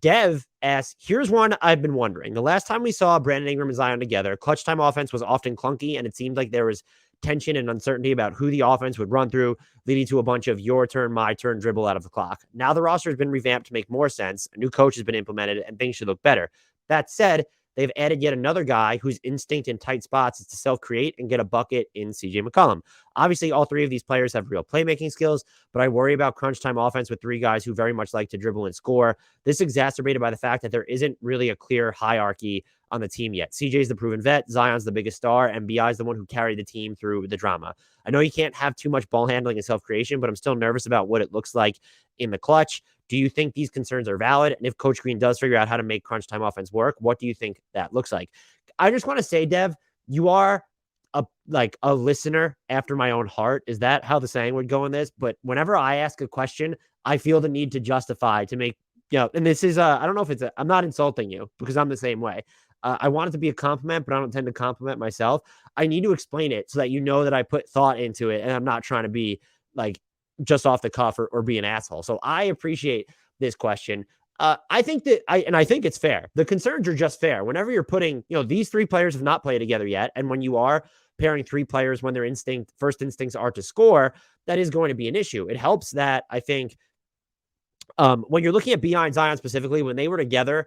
Dev asks, here's one I've been wondering. The last time we saw Brandon Ingram and Zion together, clutch time offense was often clunky, and it seemed like there was tension and uncertainty about who the offense would run through, leading to a bunch of your turn, my turn dribble out of the clock. Now the roster has been revamped to make more sense. A new coach has been implemented, and things should look better. That said, they've added yet another guy whose instinct in tight spots is to self-create and get a bucket in CJ McCollum. Obviously, all three of these players have real playmaking skills, but I worry about crunch time offense with three guys who very much like to dribble and score. This exacerbated by the fact that there isn't really a clear hierarchy on the team yet. CJ's the proven vet, Zion's the biggest star, and BI's the one who carried the team through the drama. I know you can't have too much ball handling and self-creation, but I'm still nervous about what it looks like in the clutch. Do you think these concerns are valid? And if Coach Green does figure out how to make crunch time offense work, what do you think that looks like? I just want to say, Dev, you are a listener after my own heart. Is that how the saying would go in this? But whenever I ask a question, I feel the need to justify to make, and this is, I don't know if I'm not insulting you because I'm the same way. I want it to be a compliment, but I don't tend to compliment myself. I need to explain it so that you know that I put thought into it and I'm not trying to be like just off the cuff or be an asshole. So I appreciate this question. I think it's fair. The concerns are just fair. Whenever you're putting, these three players have not played together yet. And when you are pairing three players when their first instincts are to score, that is going to be an issue. It helps that I think when you're looking at BI and Zion specifically, when they were together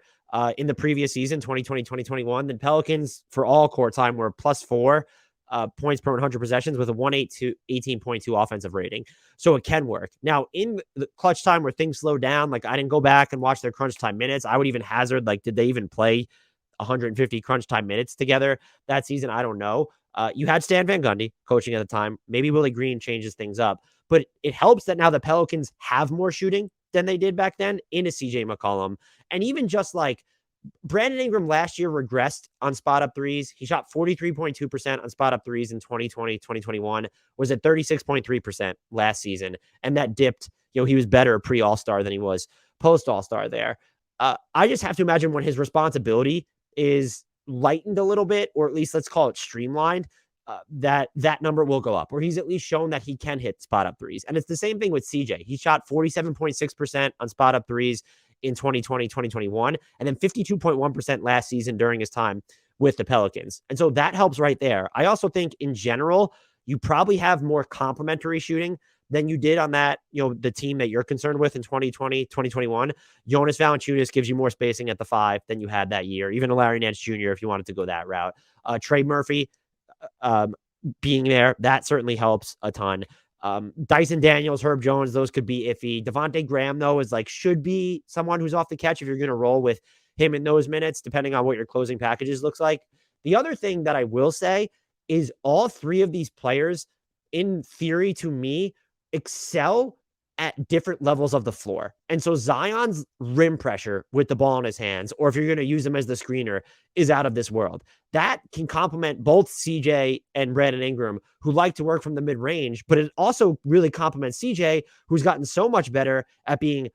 in the previous season, 2020, 2021, the Pelicans for all court time were +4 points per 100 possessions with a 18.2 offensive rating. So it can work. Now, in the clutch time where things slow down, like I didn't go back and watch their crunch time minutes. I would even hazard, like, did they even play 150 crunch time minutes together that season? I don't know. You had Stan Van Gundy coaching at the time. Maybe Willie Green changes things up. But it helps that now the Pelicans have more shooting than they did back then in a CJ McCollum. And even just like Brandon Ingram last year regressed on spot up threes. He shot 43.2% on spot up threes in 2020, 2021, was at 36.3% last season. And that dipped, he was better pre All-Star than he was post All-Star there. I just have to imagine when his responsibility is lightened a little bit, or at least let's call it streamlined, that number will go up, or he's at least shown that he can hit spot up threes. And it's the same thing with CJ. He shot 47.6% on spot up threes in 2020, 2021, and then 52.1% last season during his time with the Pelicans. And so that helps right there. I also think in general, you probably have more complementary shooting than you did on that, the team that you're concerned with in 2020, 2021. Jonas Valanciunas gives you more spacing at the 5 than you had that year. Even Larry Nance Jr., if you wanted to go that route. Trey Murphy being there, that certainly helps a ton. Dyson Daniels, Herb Jones, those could be iffy. Devontae Graham, though, should be someone who's off the catch if you're going to roll with him in those minutes, depending on what your closing packages looks like. The other thing that I will say is all three of these players, in theory, to me, excel at different levels of the floor. And so Zion's rim pressure with the ball in his hands, or if you're going to use him as the screener, is out of this world. That can complement both CJ and Brandon Ingram, who like to work from the mid-range, but it also really complements CJ, who's gotten so much better at being,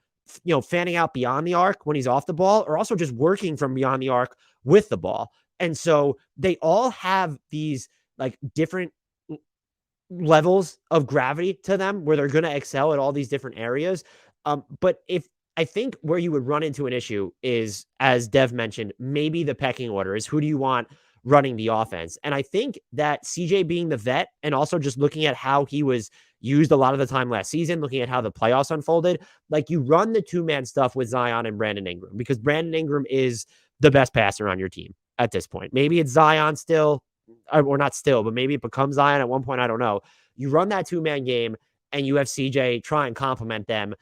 fanning out beyond the arc when he's off the ball, or also just working from beyond the arc with the ball. And so they all have these different levels of gravity to them where they're going to excel at all these different areas. But I think where you would run into an issue is, as Dev mentioned, maybe the pecking order is who do you want running the offense? And I think that CJ being the vet and also just looking at how he was used a lot of the time last season, looking at how the playoffs unfolded, you run the two-man stuff with Zion and Brandon Ingram, because Brandon Ingram is the best passer on your team at this point. Maybe it's Zion still, or not still, but maybe it becomes Zion at one point. I don't know. You run that two-man game and you have CJ try and complement them.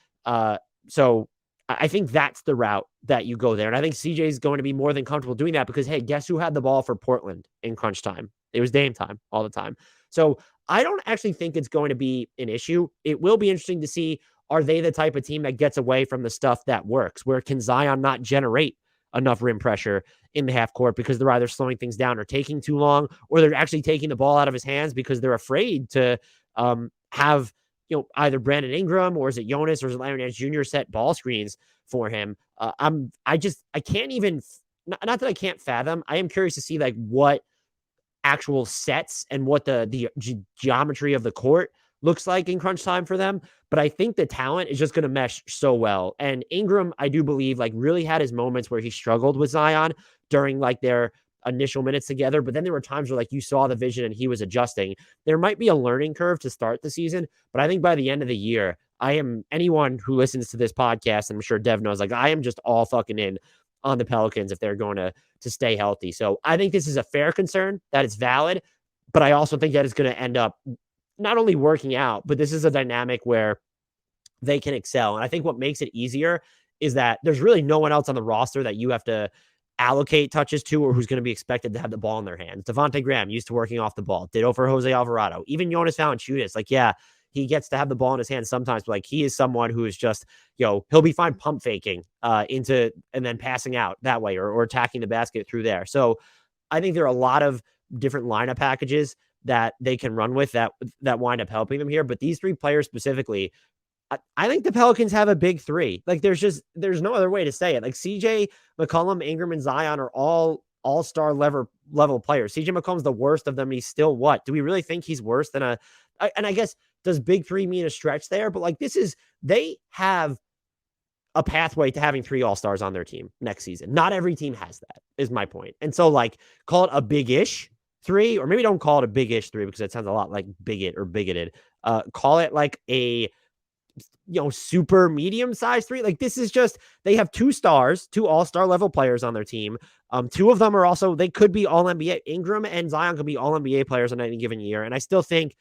So I think that's the route that you go there. And I think CJ is going to be more than comfortable doing that because, hey, guess who had the ball for Portland in crunch time? It was Dame time all the time. So I don't actually think it's going to be an issue. It will be interesting to see, are they the type of team that gets away from the stuff that works? Where can Zion not generate enough rim pressure in the half court because they're either slowing things down or taking too long, or they're actually taking the ball out of his hands because they're afraid to have, either Brandon Ingram, or is it Jonas, or is it Larry Nance Jr. set ball screens for him. I can't even, not that I can't fathom. I am curious to see what actual sets and what the geometry of the court looks like in crunch time for them. but I think the talent is just going to mesh so well. And Ingram, I do believe, like really had his moments where he struggled with Zion during like their initial minutes together. But then there were times where like you saw the vision and he was adjusting. There might be a learning curve to start the season, but I think by the end of the year, I am anyone who listens to this podcast, and I'm sure Dev knows, like I am just all fucking in on the Pelicans if they're going to stay healthy. So I think this is a fair concern that it's valid, but I also think that it's going to end up not only working out, but this is a dynamic where they can excel. And I think what makes it easier is that there's really no one else on the roster that you have to allocate touches to or who's going to be expected to have the ball in their hands. Devontae Graham used to working off the ball. Ditto for Jose Alvarado. Even Jonas Valanciunas. Like, yeah, he gets to have the ball in his hands sometimes, but like he is someone who is just, he'll be fine pump faking into and then passing out that way or attacking the basket through there. So I think there are a lot of different lineup packages that they can run with that wind up helping them here. But these three players specifically, I think the Pelicans have a big three. Like there's no other way to say it. Like CJ McCollum, Ingram, and Zion are all-star level players. CJ McCollum's the worst of them. And he's still what? Do we really think he's worse than and I guess, does big three mean a stretch there? But like they have a pathway to having three all-stars on their team next season. Not every team has that, is my point. And so like call it a big-ish three, or maybe don't call it a big-ish three because it sounds a lot like bigot or bigoted. Call it like a super medium-sized three. Like this is just, they have two all-star level players on their team. Two of them are also, they could be all NBA. Ingram and Zion could be all NBA players on any given year. And I still think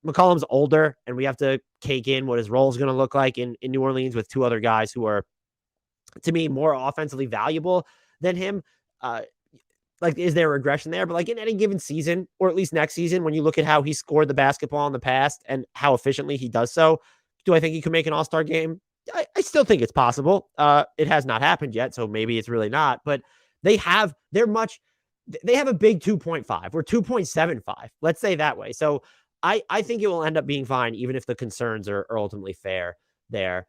McCollum's older and we have to cake in what his role is going to look like in New Orleans with two other guys who are, to me, more offensively valuable than him. Like, is there regression there? But like in any given season, or at least next season, when you look at how he scored the basketball in the past and how efficiently he does so, do I think he could make an all-star game? I still think it's possible. It has not happened yet, so maybe it's really not. But they have a big 2.5 or 2.75. Let's say that way. So I think it will end up being fine, even if the concerns are ultimately fair there.